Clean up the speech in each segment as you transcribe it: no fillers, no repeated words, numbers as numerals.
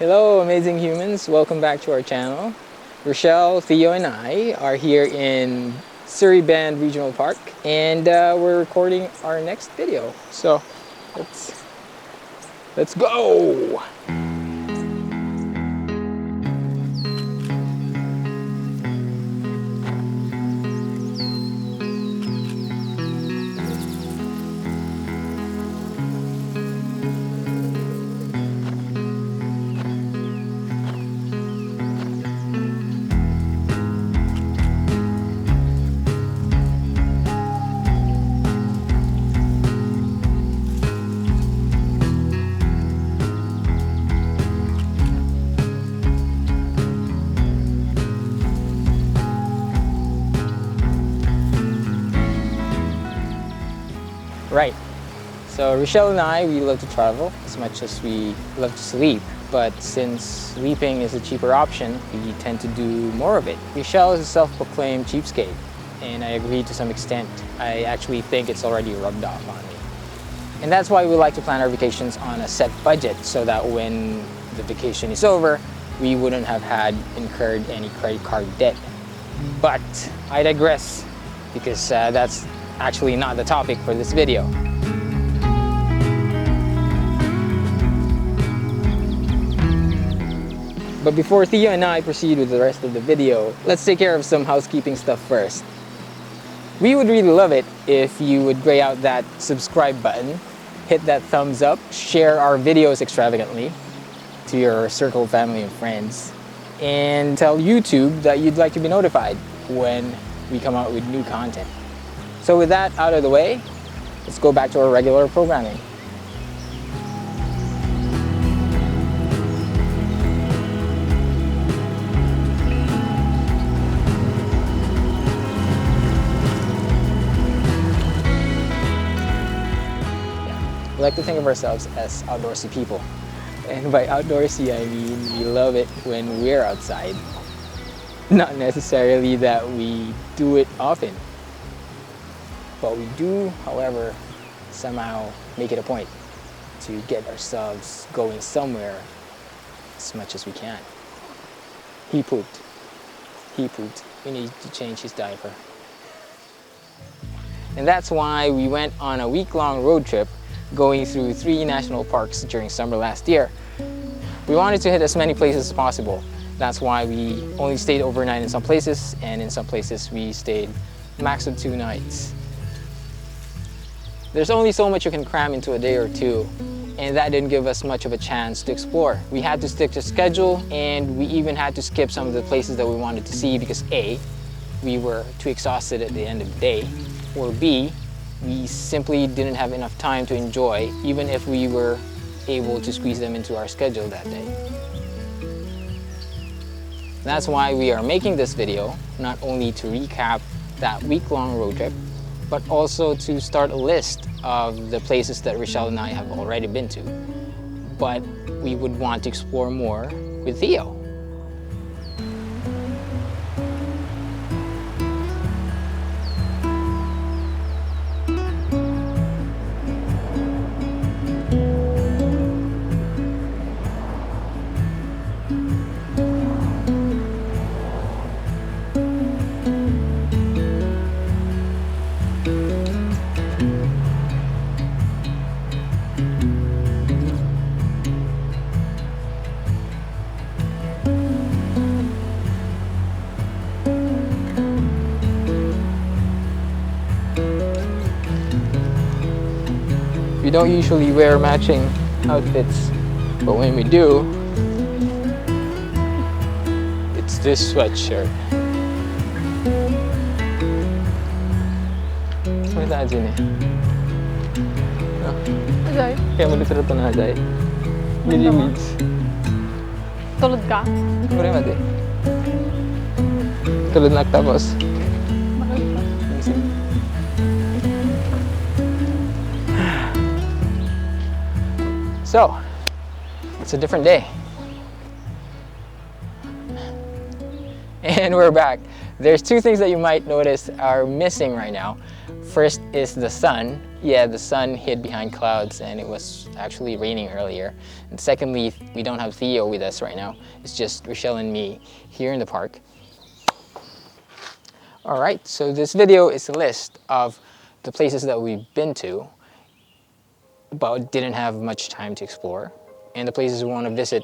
Hello amazing humans, welcome back to our channel. Rochelle, Theo and I are here in Surrey Banff Regional Park and we're recording our next video. So let's go! Right, so Rochelle and I, we love to travel as much as we love to sleep, but since sleeping is a cheaper option, we tend to do more of it. Rochelle is a self-proclaimed cheapskate, and I agree to some extent. I actually think it's already rubbed off on me. And that's why we like to plan our vacations on a set budget, so that when the vacation is over, we wouldn't have had incurred any credit card debt. But I digress, because that's actually not the topic for this video. But before Theo and I proceed with the rest of the video, let's take care of some housekeeping stuff first. We would really love it if you would gray out that subscribe button, hit that thumbs up, share our videos extravagantly to your circle, family, and friends, and tell YouTube that you'd like to be notified when we come out with new content. So with that out of the way, let's go back to our regular programming. We like to think of ourselves as outdoorsy people. And by outdoorsy, I mean we love it when we're outside. Not necessarily that we do it often. But we do, however, somehow make it a point to get ourselves going somewhere as much as we can. He pooped. He pooped. We need to change his diaper. And that's why we went on a week-long road trip going through 3 national parks during summer last year. We wanted to hit as many places as possible. That's why we only stayed overnight in some places, and in some places we stayed max of 2 nights. There's only so much you can cram into a day or two, and that didn't give us much of a chance to explore. We had to stick to schedule, and we even had to skip some of the places that we wanted to see because A, we were too exhausted at the end of the day, or B, we simply didn't have enough time to enjoy, even if we were able to squeeze them into our schedule that day. That's why we are making this video, not only to recap that week-long road trip, but also to start a list of the places that Rochelle and I have already been to. But we would want to explore more with Theo. We don't usually wear matching outfits, but when we do, it's this sweatshirt. Ano tayo dyan eh? Ajay. Kaya mo dito ito na Ajay. Billy Weeds. Tulad ka? Mura mati. Tulad na tapos. So, it's a different day. And we're back. There's 2 things that you might notice are missing right now. First is the sun. Yeah, the sun hid behind clouds and it was actually raining earlier. And secondly, we don't have Theo with us right now. It's just Rochelle and me here in the park. All right, so this video is a list of the places that we've been to, but didn't have much time to explore, and the places we want to visit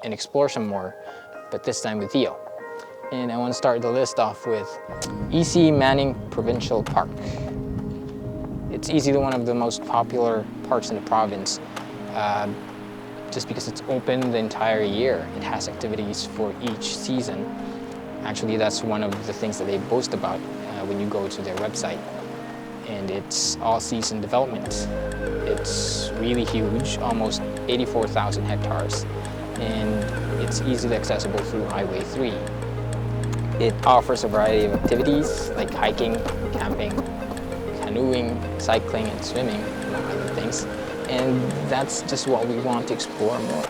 and explore some more, but this time with Theo. And I want to start the list off with EC Manning Provincial Park. It's easily one of the most popular parks in the province, just because it's open the entire year. It has activities for each season. Actually, that's one of the things that they boast about when you go to their website. And it's all-season development. It's really huge, almost 84,000 hectares, and it's easily accessible through Highway 3. It offers a variety of activities like hiking, camping, canoeing, cycling, and swimming, among other things. And that's just what we want to explore more.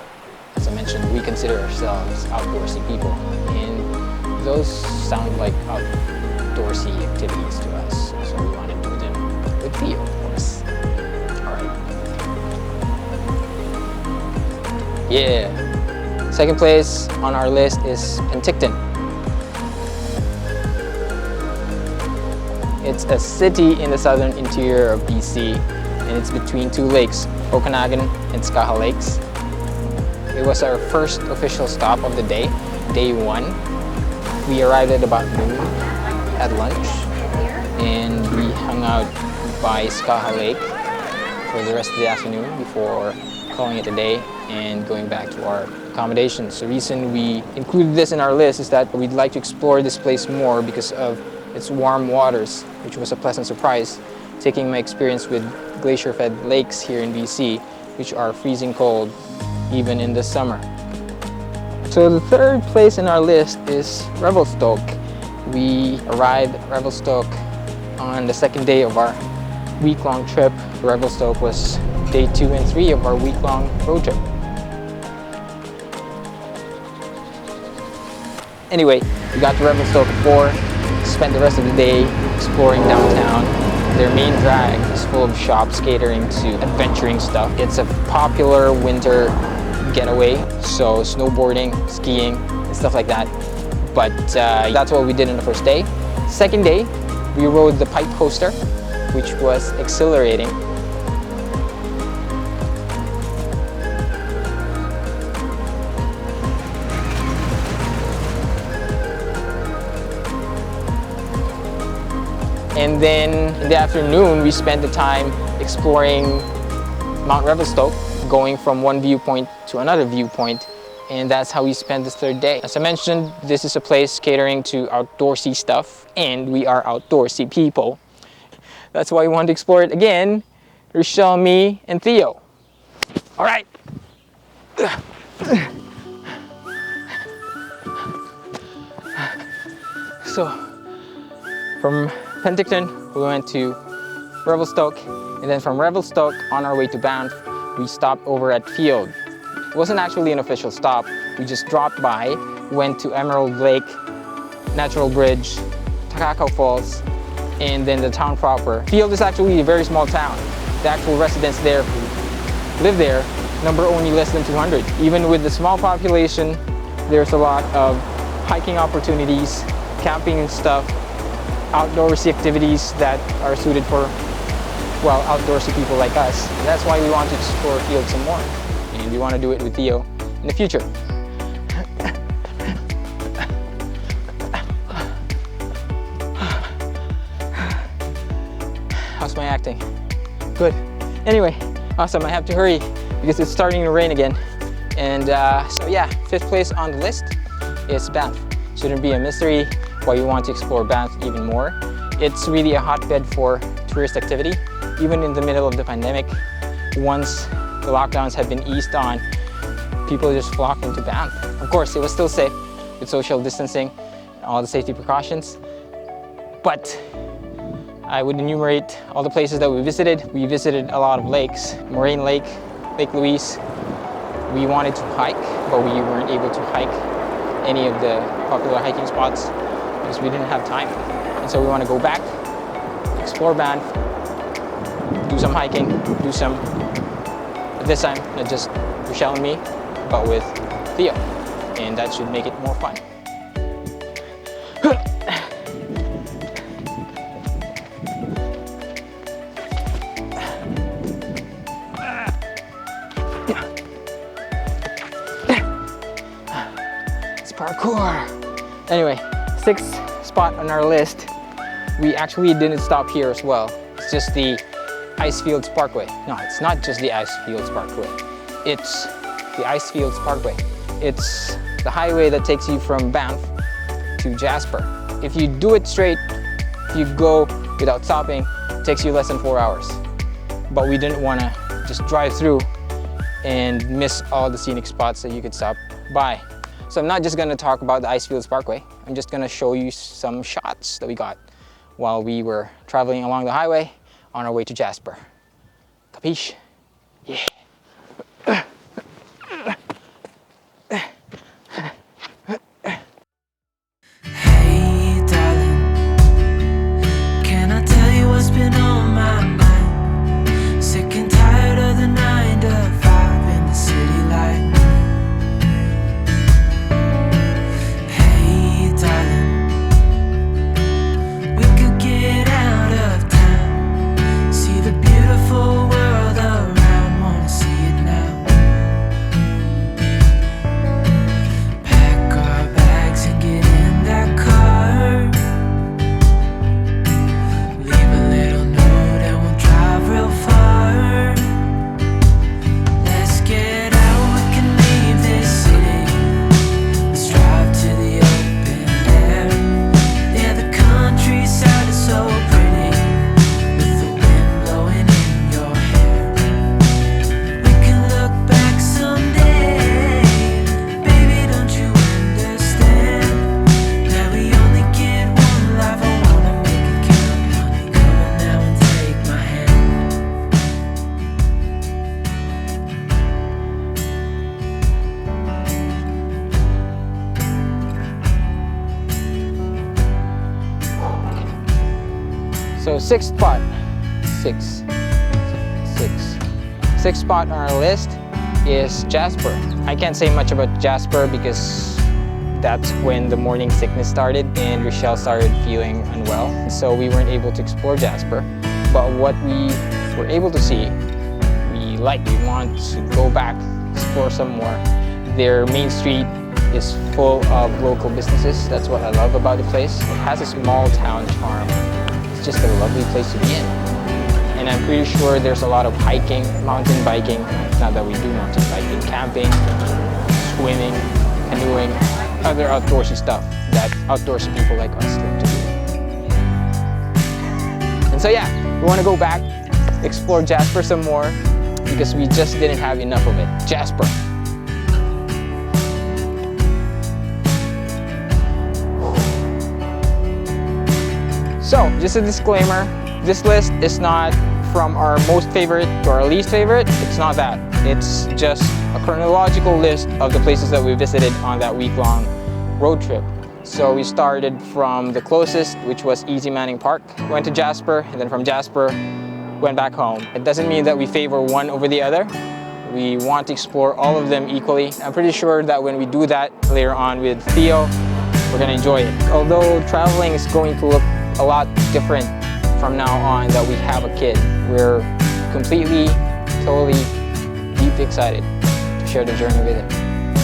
As I mentioned, we consider ourselves outdoorsy people, and those sound like outdoorsy activities to us, so we want to do them with Theo, of course. All right. Yeah. Second place on our list is Penticton. It's a city in the southern interior of BC, and it's between two lakes, Okanagan and Skaha Lakes. It was our first official stop of the day, day 1. We arrived at about noon at lunch, and we hung out by Skaha Lake for the rest of the afternoon before calling it a day and going back to our accommodations. The reason we included this in our list is that we'd like to explore this place more because of its warm waters, which was a pleasant surprise, taking my experience with glacier-fed lakes here in BC, which are freezing cold even in the summer. So the third place in our list is Revelstoke. We arrived at Revelstoke on the second day of our week-long trip. Revelstoke was day 2 and 3 of our week-long road trip. Anyway, we got to Revelstoke at 4, spent the rest of the day exploring downtown. Their main drag is full of shops catering to adventuring stuff. It's a popular winter getaway, so snowboarding, skiing, and stuff like that. But that's what we did on the first day. Second day, we rode the pipe coaster, which was exhilarating. And then in the afternoon, we spent the time exploring Mount Revelstoke, going from one viewpoint to another viewpoint, and that's how we spent this third day. As I mentioned, this is a place catering to outdoorsy stuff, and we are outdoorsy people. That's why we want to explore it again. Rochelle, me, and Theo. All right. So, from Penticton, we went to Revelstoke, and then from Revelstoke, on our way to Banff, we stopped over at Field. It wasn't actually an official stop. We just dropped by, went to Emerald Lake, Natural Bridge, Takakao Falls, and then the town proper. Field is actually a very small town. The actual residents there who live there number only less than 200. Even with the small population, there's a lot of hiking opportunities, camping and stuff, outdoorsy activities that are suited for, well, outdoorsy people like us. And that's why we want to explore Field some more. And we want to do it with Theo in the future. How's my acting? Good. Anyway, awesome. I have to hurry because it's starting to rain again. And so yeah, 5th place on the list is Banff. Shouldn't be a mystery why you want to explore Banff even more. It's really a hotbed for tourist activity. Even in the middle of the pandemic, once the lockdowns have been eased on, people just flocked into Banff. Of course, it was still safe with social distancing and all the safety precautions. But I would enumerate all the places that we visited. We visited a lot of lakes, Moraine Lake, Lake Louise. We wanted to hike, but we weren't able to hike any of the popular hiking spots because we didn't have time. And so we want to go back explore Banff, do some hiking, do some, at this time, not just Rochelle and me, but with Theo. And that should make it more fun. It's parkour. Anyway, 6th spot on our list. We actually didn't stop here as well. It's just the Icefields Parkway. No, it's not just the Icefields Parkway. It's the Icefields Parkway. It's the highway that takes you from Banff to Jasper. If you do it straight, if you go without stopping, it takes you less than 4 hours. But we didn't want to just drive through and miss all the scenic spots that you could stop by. So I'm not just going to talk about the Icefields Parkway. I'm just going to show you some shots that we got while we were traveling along the highway on our way to Jasper. Capiche? Yeah. Hey darling, can I tell you what's been on my mind? Sick and tired of the 9 to 5 in the city light. Hey darling, we could get out of town, see the beautiful world around, wanna see it now. Pack our bags and get in that car, leave a little note and we'll drive real far. Let's get out, we can leave this city, let's drive to the open air. Yeah, the countryside is so pretty, with the wind blowing in your hair. We can look back someday, baby, don't you understand that we only get one life? I wanna make it count, honey, come on now and take my hand. So 6th spot, sixth spot on our list is Jasper. I can't say much about Jasper because that's when the morning sickness started and Rochelle started feeling unwell. So we weren't able to explore Jasper. But what we were able to see, we want to go back, explore some more. Their main street is full of local businesses. That's what I love about the place. It has a small town charm. It's just a lovely place to be in. And I'm pretty sure there's a lot of hiking, mountain biking, not that we do mountain biking, camping, swimming, canoeing, other outdoorsy stuff that outdoorsy people like us like to do. And so yeah, we want to go back, explore Jasper some more because we just didn't have enough of it. Jasper. So, just a disclaimer, this list is not from our most favorite to our least favorite. It's not that. It's just a chronological list of the places that we visited on that week-long road trip. So we started from the closest, which was Easy Manning Park, went to Jasper, and then from Jasper, went back home. It doesn't mean that we favor one over the other. We want to explore all of them equally. I'm pretty sure that when we do that later on with Theo, we're gonna enjoy it. Although traveling is going to look a lot different from now on that we have a kid. We're completely, totally, deeply excited to share the journey with him.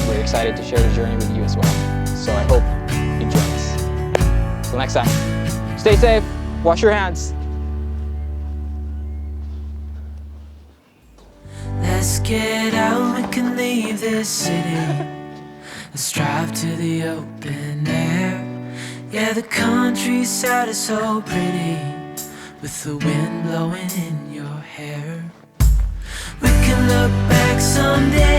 We're excited to share the journey with you as well. So I hope you join us. Till next time, stay safe, wash your hands. Let's get out, we can leave this city, let's drive to the open air. Yeah, the countryside is so pretty, with the wind blowing in your hair. We can look back someday,